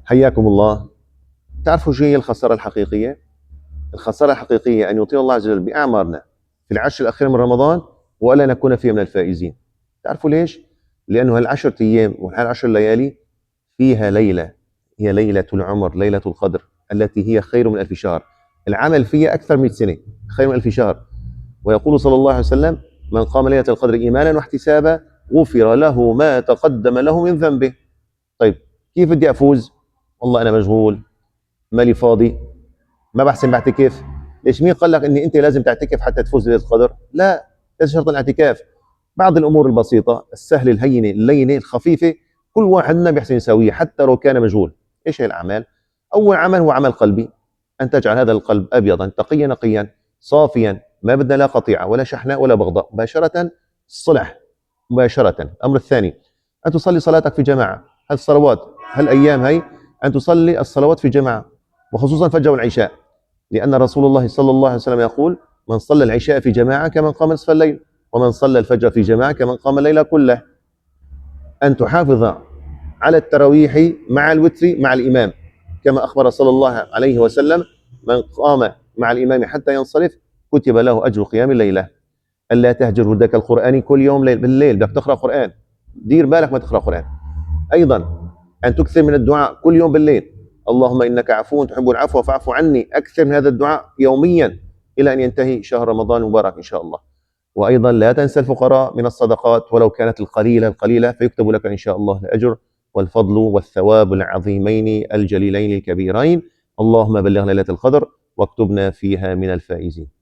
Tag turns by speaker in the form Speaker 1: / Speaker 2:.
Speaker 1: حياكم الله. تعرفوا شو هي الخسارة الحقيقية؟ الخسارة الحقيقية أن يطيل الله عز وجل بأعمارنا في العشر الأخير من رمضان ولا نكون فيه من الفائزين. تعرفوا ليش؟ لأنه هالعشر أيام وهالعشر ليالي فيها ليلة، هي ليلة العمر، ليلة القدر، التي هي خير من 1000 شهر. العمل فيها أكثر من 100 سنة، خير من 1000 شهر. ويقول صلى الله عليه وسلم: من قام ليلة القدر إيمانا واحتسابا غفر له ما تقدم له من ذنبه. طيب، كيف بدي أفوز؟ والله أنا مشغول، مالي فاضي، ما بحسن بعتكف. ليش؟ مين قال لك ان انت لازم تعتكف حتى تفوز بليله القدر؟ لا، ليس شرط الاعتكاف. بعض الامور البسيطه السهله الهينه اللينه الخفيفه كل واحد منا بيحسن يسويها حتى لو كان مشغول. ايش هي الاعمال؟ اول عمل هو عمل قلبي، ان تجعل هذا القلب ابيضا تقيا نقيا صافيا، ما بدنا لا قطيعه ولا شحناء ولا بغضاء، مباشره الصلح مباشره. الامر الثاني ان تصلي صلاتك في جماعه. هالصلوات هالايام هي ان تصلي الصلوات في جماعه، وخصوصا فجر والعشاء، لأن رسول الله صلى الله عليه وسلم يقول: من صلى العشاء في جماعة كمن قام نصف الليل، ومن صلى الفجر في جماعة كمن قام الليل كله. أن تحافظ على التراويح مع الوتر مع الإمام، كما أخبر صلى الله عليه وسلم: من قام مع الإمام حتى ينصرف كتب له أجر قيام الليلة. ألا تهجر ودك القرآن كل يوم بالليل، بدك تقرأ قرآن، دير بالك ما تقرأ قرآن. أيضا أن تكثر من الدعاء كل يوم بالليل: اللهم إنك عفو تحب العفو فاعف عني. أكثر من هذا الدعاء يوميا إلى أن ينتهي شهر رمضان المبارك إن شاء الله. وأيضا لا تنسى الفقراء من الصدقات ولو كانت القليلة فيكتب لك إن شاء الله الأجر والفضل والثواب العظيمين الجليلين الكبيرين. اللهم بلغنا ليلة القدر واكتبنا فيها من الفائزين.